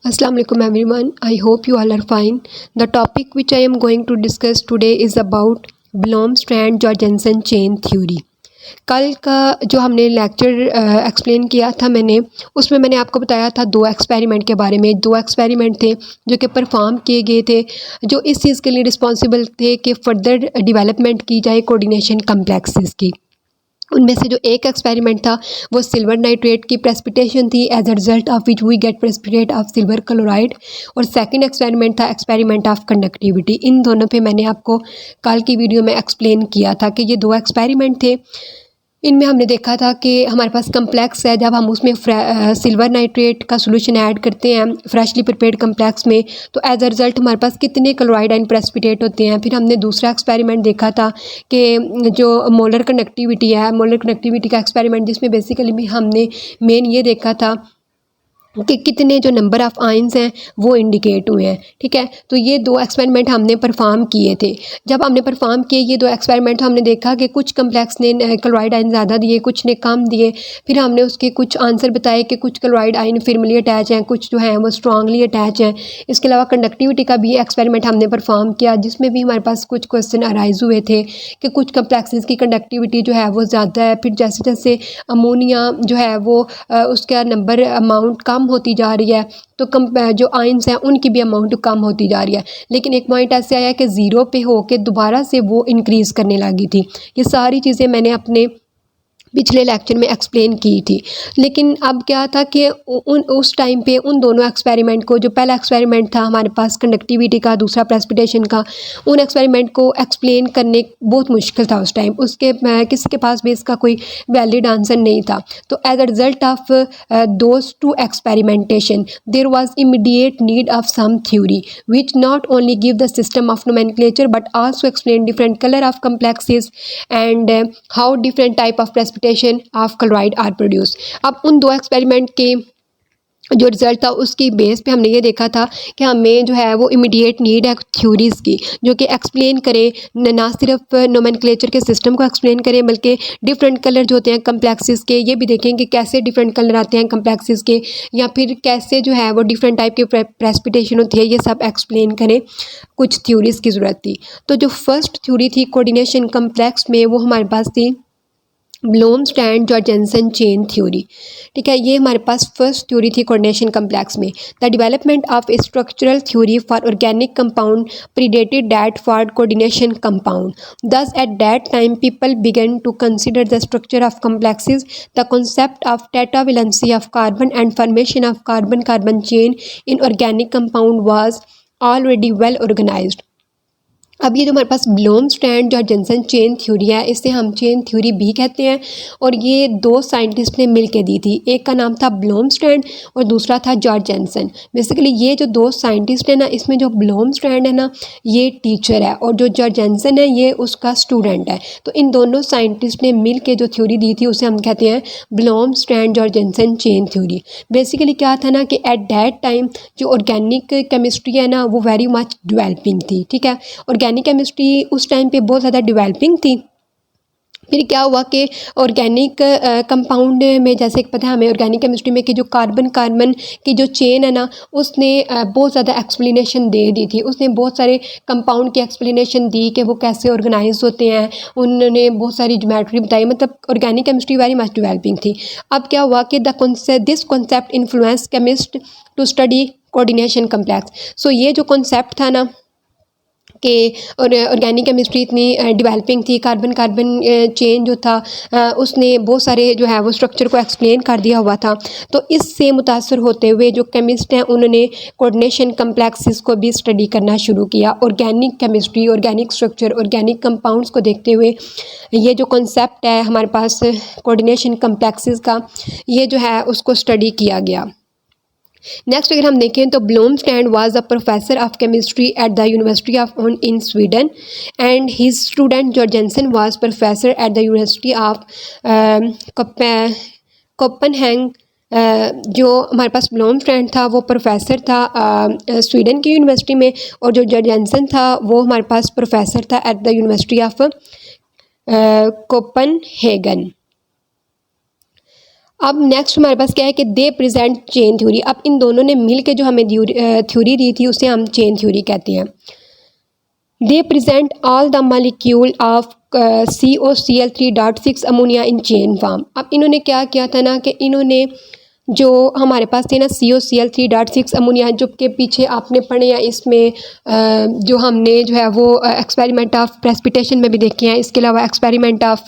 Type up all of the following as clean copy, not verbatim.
Assalamu alaikum everyone. I hope you all are fine. The topic which I am going to discuss today is about Blom-Strand-Jorgensen chain theory. कल का जो हमने lecture explain किया था उसमें मैंने आपको बताया था दो एक्सपेरिमेंट के बारे में। दो एक्सपेरिमेंट थे जो कि परफॉर्म किए गए थे, जो इस चीज़ के लिए रिस्पॉन्सिबल थे कि फर्दर डेवलपमेंट की जाए कोऑर्डिनेशन कम्प्लेक्सेस की। उनमें से जो एक एक्सपेरिमेंट था वो सिल्वर नाइट्रेट की प्रेसिपिटेशन थी, as a result of which we get precipitate of silver chloride. और सेकंड एक्सपेरिमेंट था एक्सपेरिमेंट ऑफ कंडक्टिविटी। इन दोनों पे मैंने आपको कल की वीडियो में एक्सप्लेन किया था कि ये दो एक्सपेरिमेंट थे। इनमें हमने देखा था कि हमारे पास कम्प्लेक्स है, जब हम उसमें सिल्वर नाइट्रेट का सोल्यूशन ऐड करते हैं फ्रेशली प्रिपेयर्ड कम्प्लेक्स में, तो एज अ रिज़ल्ट हमारे पास कितने क्लोराइड आयन प्रेसिपिटेट होते हैं। फिर हमने दूसरा एक्सपेरिमेंट देखा था कि जो मोलर कनेक्टिविटी है, मोलर कनेक्टिविटी का एक्सपेरिमेंट, जिसमें बेसिकली भी हमने मेन ये देखा था कि कितने जो नंबर ऑफ़ आयंस हैं वो इंडिकेट हुए हैं। ठीक है, तो ये दो एक्सपेरिमेंट हमने परफॉर्म किए थे। जब हमने परफॉर्म किए ये दो एक्सपेरिमेंट, तो हमने देखा कि कुछ कम्प्लेक्स ने क्लोराइड आयन ज़्यादा दिए, कुछ ने कम दिए। फिर हमने उसके कुछ आंसर बताए कि कुछ क्लोराइड आयन फर्मली अटैच हैं, कुछ जो हैं वो स्ट्रांगली अटैच हैं। इसके अलावा कंडक्टिविटी का भी एक्सपेरिमेंट हमने परफॉर्म किया, जिसमें भी हमारे पास कुछ क्वेश्चन अराइज हुए थे कि कुछ कम्प्लेक्सेस की कंडक्टिविटी जो है वो ज़्यादा है। फिर जैसे जैसे अमोनिया जो है वो उसका नंबर अमाउंट कम होती जा रही है, तो जो आयंस हैं उनकी भी अमाउंट कम होती जा रही है। लेकिन एक पॉइंट ऐसे आया कि ज़ीरो पे होके दोबारा से वो इंक्रीज़ करने लगी थी। ये सारी चीज़ें मैंने अपने पिछले लेक्चर में एक्सप्लेन की थी। लेकिन अब क्या था कि उस टाइम पे उन दोनों एक्सपेरिमेंट को, जो पहला एक्सपेरिमेंट था हमारे पास कंडक्टिविटी का, दूसरा प्रेसिपिटेशन का, उन एक्सपेरिमेंट को एक्सप्लेन करने बहुत मुश्किल था उस टाइम। उसके किसी के पास भी इसका कोई वैलिड आंसर नहीं था। तो as a result of those two experimentation there was immediate need of some theory which not only give the system of nomenclature but also explain different color of complexes and how different type of precipitation of chloride are produced। अब उन दो experiment के जो result था उसकी base पे हमने ये देखा था कि हमें जो है वो इमीडिएट नीड है थ्योरीज़ की, जो कि एक्सप्लेन करें, ना सिर्फ नोमेनक्लेचर के सिस्टम को एक्सप्लेन करें बल्कि डिफरेंट कलर जो होते हैं कम्प्लेक्सेस के, ये भी देखें कि कैसे डिफरेंट कलर आते हैं कम्प्लेक्सेस के, या फिर कैसे जो है वो डिफरेंट टाइप की प्रेसिपिटेशन होती है, ये सब एक्सप्लेन करें। कुछ थ्योरीज़ की ज़रूरत थी। तो जो फर्स्ट थ्योरी थी कोऑर्डिनेशन कम्प्लेक्स में, वो हमारे पास थी ब्लोम-स्टैंड-जॉर्जेनसन चेन थ्योरी। ठीक है, ये हमारे पास फर्स्ट थ्योरी थी कोऑर्डिनेशन कम्प्लेक्स में। The development of a structural theory for organic compound predated that for coordination compound. Thus at that time people began to consider the structure of complexes, the concept of tetravalency of carbon and formation of carbon-carbon chain in organic compound was already well organized। अब ये जो हमारे पास ब्लोम-स्टैंड-जॉर्जेनसन chain theory है, इसे हम chain theory भी कहते हैं, और ये दो साइंटिस्ट ने मिल के दी थी। एक का नाम था ब्लोम-स्टैंड और दूसरा था जॉर्जेनसन। बेसिकली ये जो दो साइंटिस्ट हैं ना, इसमें जो ब्लोम-स्टैंड है ना ये टीचर है और जो जॉर्जेनसन है ये उसका स्टूडेंट है। तो इन दोनों साइंटिस्ट ने मिल के जो थ्योरी दी थी उसे हम कहते हैं ब्लोम-स्टैंड-जॉर्जेनसन चेन थ्योरी। बेसिकली क्या था ना कि एट दैट टाइम जो ऑर्गेनिक केमिस्ट्री है ना वो वेरी मच डेवलपिंग थी। ठीक है, ऑर्गेनिक केमिस्ट्री उस टाइम पे बहुत ज़्यादा डेवलपिंग थी। फिर क्या हुआ कि ऑर्गेनिक कंपाउंड में, जैसे पता है हमें ऑर्गेनिक केमिस्ट्री में कि जो कार्बन कार्बन की जो चेन है ना उसने बहुत ज़्यादा एक्सप्लेनेशन दे दी थी। उसने बहुत सारे कंपाउंड की एक्सप्लेनेशन दी कि वो कैसे ऑर्गेनाइज होते हैं, उन्होंने बहुत सारी ज्योमेट्री बताई। मतलब organic chemistry very much developing थी। अब क्या हुआ कि this concept influence chemist to study coordination complex. So ये जो कॉन्सेप्ट था ना कि ऑर्गेनिक केमिस्ट्री इतनी डेवलपिंग थी, कार्बन कार्बन चेन जो था उसने बहुत सारे जो है वो स्ट्रक्चर को एक्सप्लेन कर दिया हुआ था। तो इससे मुतासर होते हुए जो केमिस्ट हैं उन्होंने कोऑर्डिनेशन कम्प्लेक्सेस को भी स्टडी करना शुरू किया। Organic chemistry, organic structure, organic compounds को देखते हुए ये जो कॉन्सेप्ट है हमारे पास कोऑर्डिनेशन कम्प्लेक्सेस का, ये जो है उसको स्टडी किया गया। नेक्स्ट अगर हम देखें तो Blomstrand was a professor of chemistry at the university of in Sweden and his student Jorgensen was professor at the university of Copenhagen. जो हमारे पास ब्लोम-स्टैंड था वो प्रोफेसर था स्वीडन की यूनिवर्सिटी में, और जो जॉर्जेनसन था वो हमारे पास प्रोफेसर था eight the university of Copenhagen. अब नेक्स्ट हमारे पास क्या है कि दे प्रेजेंट चेन थ्योरी। अब इन दोनों ने मिल के जो हमें थ्योरी दी थी उसे हम चेन थ्योरी कहते हैं। दे present all the molecule of COCl3.6 ammonia in chain form. अब इन्होंने क्या किया था ना कि इन्होंने जो हमारे पास थे ना COCl3.6 अमोनिया, जो के पीछे आपने पढ़े हैं, इसमें जो हमने जो है वो एक्सपेरिमेंट ऑफ प्रेसिपिटेशन में भी देखे हैं। इसके अलावा एक्सपेरिमेंट ऑफ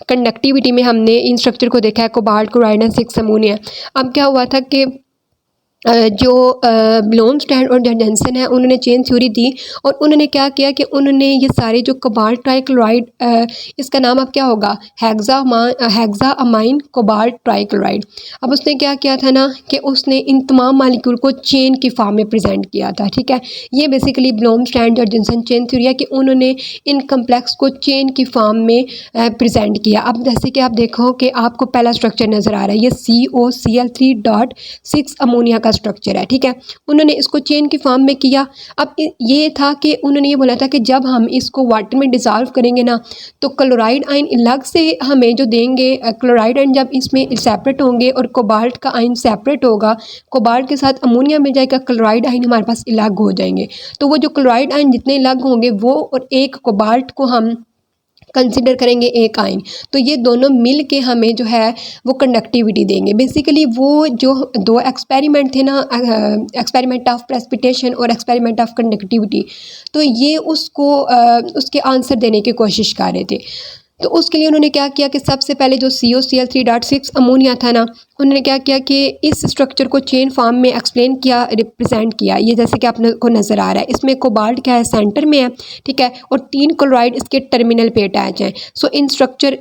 कंडक्टिविटी में हमने इन स्ट्रक्चर को देखा है, कोबाल्ट, क्लोराइड एंड 6 अमोनिया। अब क्या हुआ था कि जो ब्लोमस्टैंड और जॉर्जेंसन है उन्होंने चेन थ्योरी दी और उन्होंने क्या किया कि उन्होंने ये सारे जो कोबाल्ट ट्राइक्लोराइड, इसका नाम अब क्या होगा, हेक्सा अमाइन कोबाल्ट ट्राइक्लोराइड। अब उसने क्या किया था ना कि उसने इन तमाम मालिक्यूल को चेन की फॉर्म में प्रेजेंट किया था। ठीक है, ये बेसिकली ब्लोमस्टैंड जॉर्जेंसन चेन थ्योरी है कि उन्होंने इन कम्प्लेक्स को चेन की फॉर्म में प्रेजेंट किया। अब जैसे कि आप देखो कि आपको पहला स्ट्रक्चर नज़र आ रहा है, ये COCl3.6 अमोनिया का स्ट्रक्चर है। ठीक है, उन्होंने इसको चेन की फॉर्म में किया। अब ये था कि उन्होंने ये बोला था कि जब हम इसको वाटर में डिज़ोल्व करेंगे ना तो क्लोराइड आयन अलग से हमें जो देंगे, क्लोराइड आयन जब इसमें सेपरेट होंगे और कोबाल्ट का आयन सेपरेट होगा, कोबाल्ट के साथ अमोनिया मिल जाएगा, क्लोराइड आयन हमारे पास अलग हो जाएंगे। तो वो जो क्लोराइड आयन जितने अलग होंगे वो और एक कोबाल्ट को हम कंसिडर करेंगे एक आयन, तो ये दोनों मिल के हमें जो है वो कंडक्टिविटी देंगे। बेसिकली वो जो दो एक्सपेरिमेंट थे ना, एक्सपेरिमेंट ऑफ प्रेसिपिटेशन और एक्सपेरिमेंट ऑफ कंडक्टिविटी, तो ये उसको उसके आंसर देने की कोशिश कर रहे थे। तो उसके लिए उन्होंने क्या किया कि सबसे पहले जो COCl3.6 अमोनिया था ना, उन्होंने क्या किया कि इस स्ट्रक्चर को चेन फॉर्म में एक्सप्लेन किया, रिप्रेजेंट किया। ये जैसे कि आपको नज़र आ रहा है, इसमें कोबाल्ट क्या है, सेंटर में है। ठीक है, और 3 क्लोराइड इसके टर्मिनल पे अटैच हैं। सो इन स्ट्रक्चर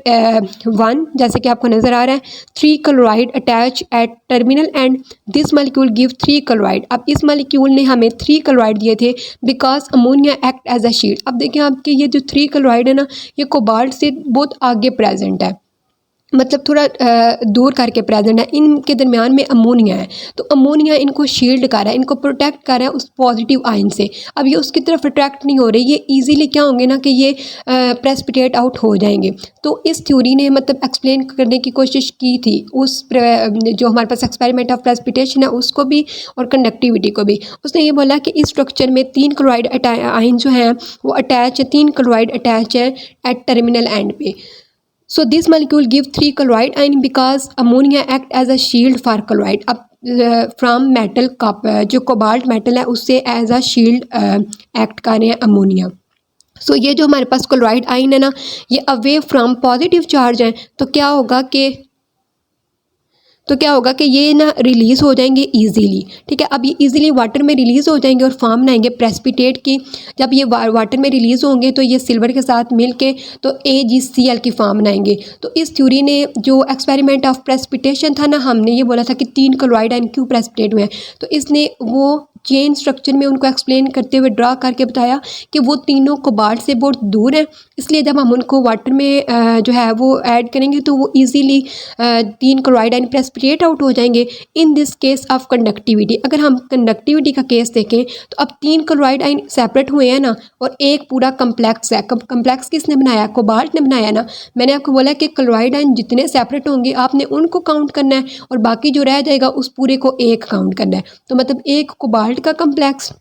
1 जैसे कि आपको नज़र आ रहा है, 3 chloride attach at terminal and this molecule give 3 chloride. अब इस मालिक्यूल ने हमें 3 क्लोराइड दिए थे because ammonia act as a shield. अब देखिए आपके ये जो 3 क्लोराइड है ना, ये कोबाल्ट से बहुत आगे प्रेजेंट है, मतलब थोड़ा दूर करके प्रेजेंट है। इनके दरमियान में अमोनिया है, तो अमोनिया इनको शील्ड कर रहा है, इनको प्रोटेक्ट कर रहा है उस पॉजिटिव आयन से। अब ये उसकी तरफ अट्रैक्ट नहीं हो रही, ये इजीली क्या होंगे ना कि ये प्रेसिपिटेट आउट हो जाएंगे। तो इस थ्योरी ने मतलब एक्सप्लेन करने की कोशिश की थी उस जो हमारे पास एक्सपेरिमेंट ऑफ प्रेसिपिटेशन है उसको भी और कंडक्टिविटी को भी। उसने ये बोला कि इस स्ट्रक्चर में 3 क्लोराइड आयन जो हैं वो अटैच है, 3 क्लोराइड अटैच है एट टर्मिनल एंड पे। So this molecule give 3 chloride ion because ammonia act as a shield for chloride। अब फ्रॉम मेटल जो कोबाल्ट मेटल है उससे एज अ शील्ड एक्ट कर रहे हैं अमोनिया। सो ये जो हमारे पास क्लोराइड आयन है ना, ये अवे फ्रॉम पॉजिटिव चार्ज है, तो क्या होगा कि ये ना रिलीज़ हो जाएंगे इजीली। ठीक है, अब ये इजीली वाटर में रिलीज़ हो जाएंगे और फॉर्म बनाएंगे प्रेसिपिटेट की। जब ये वाटर में रिलीज़ होंगे तो ये सिल्वर के साथ मिलके तो AgCl की फॉर्म बनाएंगे। तो इस थ्योरी ने जो एक्सपेरिमेंट ऑफ प्रेसिपिटेशन था ना, हमने ये बोला था कि 3 क्लोराइड आयन क्यों प्रेसिपिटेट हुए हैं, तो इसने वो चेन स्ट्रक्चर में उनको एक्सप्लेन करते हुए ड्रा करके बताया कि वो तीनों कोबाल्ट से बहुत दूर हैं, इसलिए जब हम उनको वाटर में जो है वो ऐड करेंगे तो वो easily 3 chloride ion precipitate out हो जाएंगे। In this case of conductivity, अगर हम कंडक्टिविटी का केस देखें तो अब 3 क्लोराइड आयन सेपरेट हुए हैं ना और एक पूरा कम्प्लेक्स है। कम्प्लेक्स किसने बनाया, कोबाल्ट ने बनाया ना। मैंने आपको बोला कि क्लोराइड आयन जितने सेपरेट होंगे आपने उनको काउंट करना है और बाकी जो रह जाएगा उस पूरे को एक काउंट करना है। तो मतलब एक कोबाल्ट का कम्प्लेक्स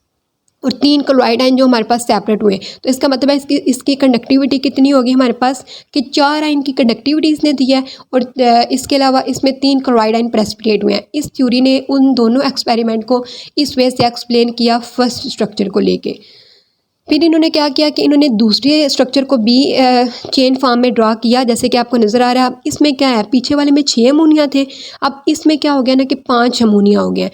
और 3 क्लोराइड आयन जो हमारे पास सेपरेट हुए, तो इसका मतलब है इसकी कंडक्टिविटी कितनी होगी हमारे पास कि 4 आयन की कंडक्टिविटी इसने दी है और इसके अलावा इसमें 3 क्लोराइड आयन प्रेसिपिटेट हुए हैं। इस थ्योरी ने उन दोनों एक्सपेरिमेंट को इस वे से एक्सप्लेन किया फर्स्ट स्ट्रक्चर को लेके। फिर इन्होंने क्या किया कि इन्होंने दूसरे स्ट्रक्चर को भी चेन फॉर्म में ड्रा किया, जैसे कि आपको नज़र आ रहा है। इसमें क्या है, पीछे वाले में 6 अमोनिया थे, अब इसमें क्या हो गया ना कि 5 अमोनिया हो गया।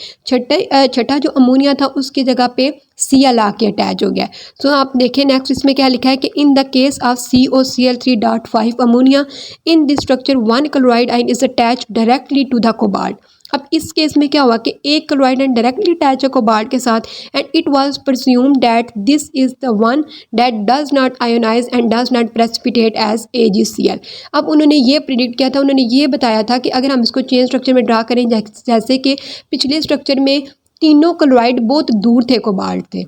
छठा जो अमोनिया था उसकी जगह पे Cl आके अटैच हो गया। सो आप देखें नेक्स्ट इसमें क्या लिखा है कि in the case of COCl3.5 ammonia in this structure 1 chloride ion is attach directly to the cobalt. अब इस केस में क्या हुआ कि एक क्लोराइड आयन डायरेक्टली अटैच है कोबाल्ट के साथ and it was presumed that this is the one that does not ionise and does not precipitate as AgCl। अब उन्होंने ये प्रिडिक्ट किया था, उन्होंने ये बताया था कि अगर हम इसको चेन स्ट्रक्चर में ड्रा करें जैसे कि पिछले स्ट्रक्चर में तीनों क्लोराइड बहुत दूर थे कोबाल्ट थे,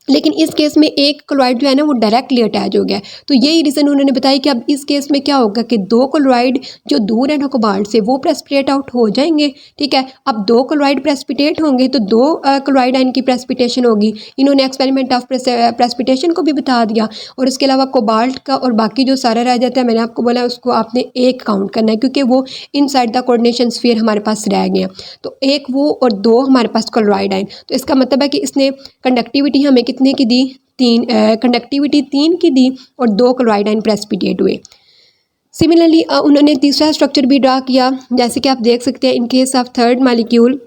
लेकिन इस केस में एक क्लोराइड जो है ना वो डायरेक्टली अटैच हो गया है। तो यही रीज़न उन्होंने बताया कि अब इस केस में क्या होगा कि दो क्लोराइड जो दूर है ना कोबाल्ट से वो प्रेसिपिटेट आउट हो जाएंगे। ठीक है, अब दो क्लोराइड प्रेसिपिटेट होंगे तो दो क्लोराइड आयन की प्रेसिपिटेशन होगी। इन्होंने एक्सपेरिमेंट ऑफ प्रेसिपिटेशन को भी बता दिया। और इसके अलावा कोबाल्ट का और बाकी जो सारा रह जाता है, मैंने आपको बोला उसको आपने एक काउंट करना है क्योंकि वो इनसाइड द कोऑर्डिनेशन स्फीयर हमारे पास रह गए हैं। तो एक वो और दो हमारे पास क्लोराइड आयन। तो इसका मतलब है कि इसने कंडक्टिविटी हमें कितने की दी, तीन, कंडक्टिविटी 3 की दी और दो क्लोराइड आयन प्रेसिपिटेट हुए। सिमिलरली उन्होंने तीसरा स्ट्रक्चर भी ड्रा किया, जैसे कि आप देख सकते हैं in case of third molecule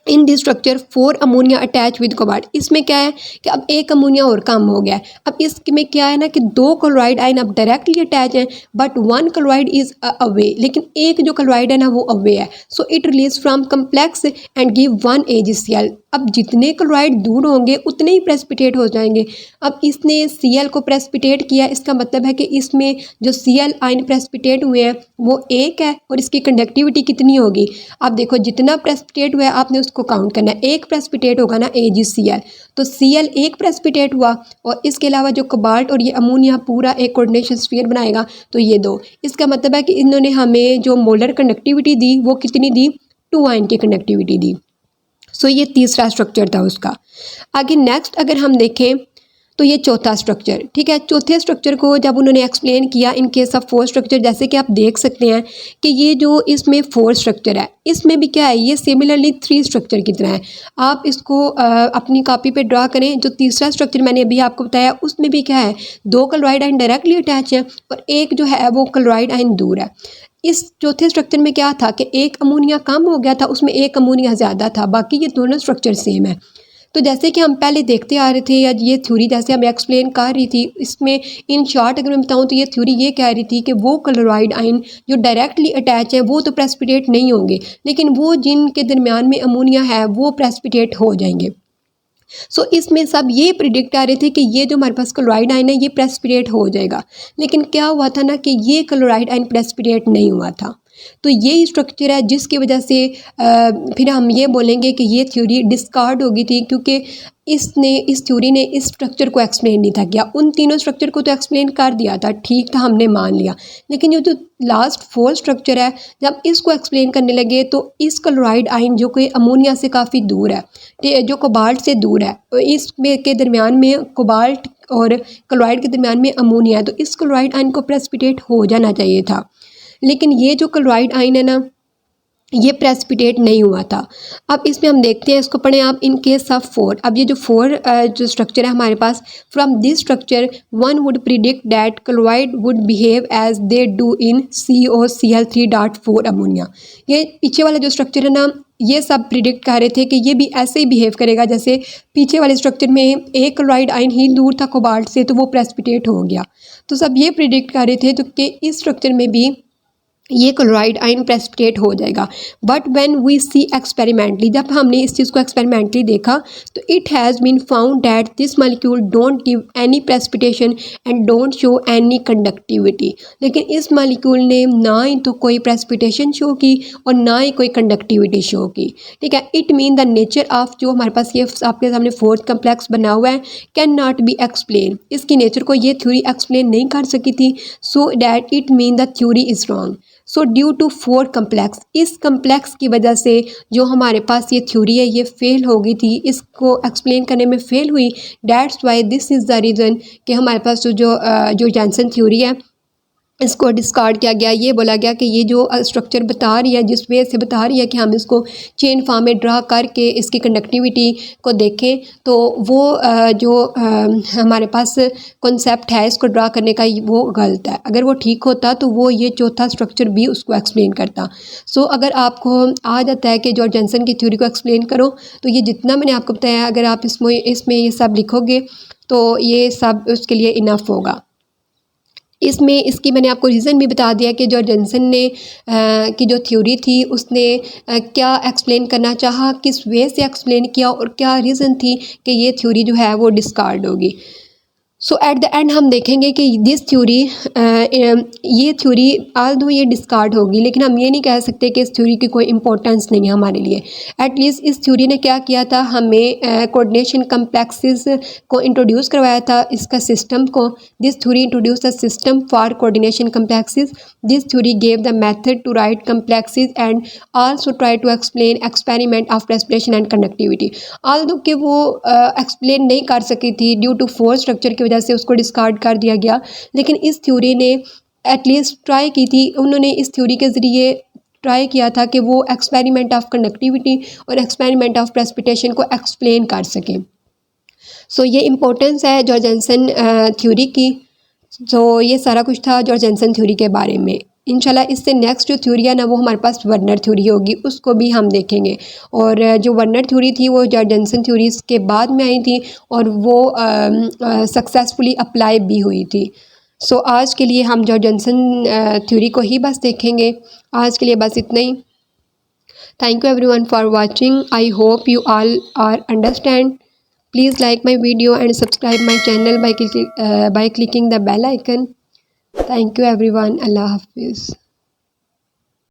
in this structure 4 ammonia attach with cobalt. इसमें क्या है कि अब एक अमोनिया और कम हो गया है। अब इसमें क्या है ना कि दो क्लोराइड आयन अब डायरेक्टली अटैच हैं but one chloride is away, लेकिन एक जो क्लोराइड है ना वो अवे है। So it release from complex and give one AgCl। अब जितने क्लोराइड दूर होंगे उतने ही प्रेसिपिटेट हो जाएंगे। अब इसने Cl को प्रेसिपिटेट किया, इसका मतलब है कि इसमें जो Cl आयन प्रेसिपिटेट हुए हैं वो एक है और इसकी कंडक्टिविटी कितनी होगी। आप देखो जितना प्रेसिपिटेट हुआ है आपने उसको काउंट करना है। एक प्रेसिपिटेट होगा ना AgCl, तो Cl एक प्रेसिपिटेट हुआ और इसके अलावा जो कोबाल्ट और ये अमोनिया पूरा एक कोऑर्डिनेशन स्फीयर बनाएगा तो ये दो। इसका मतलब है कि इन्होंने हमें जो मोलर कंडक्टिविटी दी वो कितनी दी, 2 आयन की कंडक्टिविटी दी। सो ये तीसरा स्ट्रक्चर था उसका। आगे नेक्स्ट अगर हम देखें तो ये चौथा स्ट्रक्चर। ठीक है, चौथे स्ट्रक्चर को जब उन्होंने एक्सप्लेन किया in case of fourth structure, जैसे कि आप देख सकते हैं कि ये जो इसमें फोर्थ स्ट्रक्चर है इसमें भी क्या है, ये सिमिलरली 3 स्ट्रक्चर की तरह है। आप इसको अपनी कॉपी पे ड्रा करें। जो तीसरा स्ट्रक्चर मैंने अभी आपको बताया उसमें भी क्या है, दो क्लोराइड आयन डायरेक्टली अटैच है और एक जो है वो क्लोराइड आयन दूर है। इस चौथे स्ट्रक्चर में क्या था कि एक अमोनिया कम हो गया था, उसमें एक अमोनिया ज़्यादा था, बाकी ये दोनों स्ट्रक्चर सेम है। तो जैसे कि हम पहले देखते आ रहे थे या ये थ्योरी जैसे हमें एक्सप्लेन कर रही थी, इसमें इन शॉर्ट अगर मैं बताऊँ तो ये थ्योरी ये कह रही थी कि वो क्लोराइड आयन जो डायरेक्टली अटैच है वो तो प्रेसिपिटेट नहीं होंगे, लेकिन वो जिनके दरमियान में अमोनिया है वो प्रेसिपिटेट हो जाएंगे। सो इसमें सब ये प्रिडिक्ट आ रहे थे कि ये जो हमारे पास क्लोराइड आयन है ये प्रेसिपिटेट हो जाएगा, लेकिन क्या हुआ था ना कि ये क्लोराइड आयन प्रेसिपिटेट नहीं हुआ था। तो यही स्ट्रक्चर है जिसकी वजह से फिर हम ये बोलेंगे कि ये थ्योरी डिस्कार्ड हो गई थी, क्योंकि इस थ्योरी ने इस स्ट्रक्चर को एक्सप्लेन नहीं था किया। उन तीनों स्ट्रक्चर को तो एक्सप्लेन कर दिया था, ठीक था, हमने मान लिया, लेकिन ये जो लास्ट फोर्थ स्ट्रक्चर है जब इसको एक्सप्लेन करने लगे तो इस क्लोराइड आयन जो कि अमोनिया से काफ़ी दूर है, जो कोबाल्ट से दूर है, इसमें के दरमियान में कोबाल्ट और क्लोराइड के दरमियान में अमोनिया है, तो इस क्लोराइड आयन को प्रेसिपिटेट हो जाना चाहिए था, लेकिन ये जो क्लोराइड आयन है ना ये प्रेसिपिटेट नहीं हुआ था। अब इसमें हम देखते हैं, इसको पढ़ें आप, इन केस ऑफ 4। अब ये जो 4 जो स्ट्रक्चर है हमारे पास, from this structure one would predict that chloride would behave as they do in COCl3.4 ammonia. ये पीछे वाला जो स्ट्रक्चर है ना ये सब प्रिडिक्ट कर रहे थे कि ये भी ऐसे ही बिहेव करेगा जैसे पीछे वाले स्ट्रक्चर में एक क्लोराइड आयन ही दूर था कोबाल्ट से तो वो प्रेसिपिटेट हो गया। तो सब ये प्रिडिक्ट कर रहे थे तो कि इस स्ट्रक्चर में भी ये क्लोराइड आयन प्रेसिपिटेट हो जाएगा। But when we see experimentally, जब हमने इस चीज़ को एक्सपेरिमेंटली देखा तो it has been found that this molecule don't give any precipitation and don't show any conductivity. लेकिन इस मॉलिक्यूल ने ना ही तो कोई प्रेसिपिटेशन शो की और ना ही कोई कंडक्टिविटी शो की। ठीक है, it mean the nature of जो हमारे पास ये आपके सामने फोर्थ कम्प्लेक्स बना हुआ है कैन नॉट बी एक्सप्लेन। इसकी नेचर को ये थ्योरी एक्सप्लेन नहीं कर सकी थी, so that it mean the theory is wrong. So due to 4 complex, इस कम्प्लेक्स की वजह से जो हमारे पास ये थ्योरी है ये फेल हो गई थी, इसको एक्सप्लेन करने में फेल हुई। That's why this is the reason कि हमारे पास जो जॉनसन थ्योरी है इसको डिस्कार्ड किया गया। ये बोला गया कि ये जो स्ट्रक्चर बता रही है, जिस वे से बता रही है कि हम इसको चेन फॉर्म में ड्रा करके इसकी कंडक्टिविटी को देखें तो वो जो हमारे पास कॉन्सेप्ट है इसको ड्रा करने का वो गलत है। अगर वो ठीक होता तो वो ये चौथा स्ट्रक्चर भी उसको एक्सप्लेन करता। सो अगर आपको आ जाता है कि जॉर्ज जॉनसन की थ्योरी को एक्सप्लेन करो तो ये जितना मैंने आपको बताया अगर आप इसमें ये सब लिखोगे तो ये सब उसके लिए इनफ होगा। इसमें इसकी मैंने आपको रीज़न भी बता दिया कि जॉर्ज जॉनसन ने की जो थ्योरी थी उसने क्या एक्सप्लेन करना चाहा, किस वे से एक्सप्लेन किया और क्या रीज़न थी कि ये थ्योरी जो है वो डिस्कार्ड होगी। सो एट द एंड हम देखेंगे कि दिस थ्योरी ये थ्योरी आल्दो ये डिस्कार्ड होगी, लेकिन हम ये नहीं कह सकते कि इस थ्योरी की कोई इंपॉर्टेंस नहीं है हमारे लिए। एटलीस्ट इस थ्योरी ने क्या किया था, हमें कोऑर्डिनेशन कम्प्लेक्सेस को इंट्रोड्यूस करवाया था, इसका सिस्टम को। This theory introduce the system for coordination complexes. This theory gave the method to write complexes and also try to explain experiment of respiration and conductivity. Although कि वो explain नहीं कर सकी थी ड्यू टू फोर्स स्ट्रक्चर की वजह से उसको डिस्कार्ड कर दिया गया, लेकिन इस थ्योरी ने एटलीस्ट ट्राई की थी। उन्होंने इस थ्योरी के ज़रिए ट्राई किया था कि वो एक्सपेरिमेंट ऑफ कंडक्टिविटी और एक्सपेरिमेंट ऑफ प्रेसिपिटेशन को एक्सप्लेन कर सकें। सो ये इम्पोर्टेंस है जॉर्जेनसन थ्योरी की। सो ये सारा कुछ था जॉर्जेनसन थ्योरी के बारे में। इंशाल्लाह इससे नेक्स्ट जो थ्योरी है ना, वो हमारे पास वर्नर थ्योरी होगी, उसको भी हम देखेंगे। और जो वर्नर थ्योरी थी वो जॉर्जेनसन थ्योरीज के बाद में आई थी और वो सक्सेसफुली अप्लाई भी हुई थी। सो आज के लिए हम जॉर्जेनसन थ्योरी को ही बस देखेंगे। आज के लिए बस इतना ही। Thank you everyone for watching. I hope you all are understand. Please like my video and subscribe my channel by clicking the bell icon. Thank you everyone. Allah Hafiz.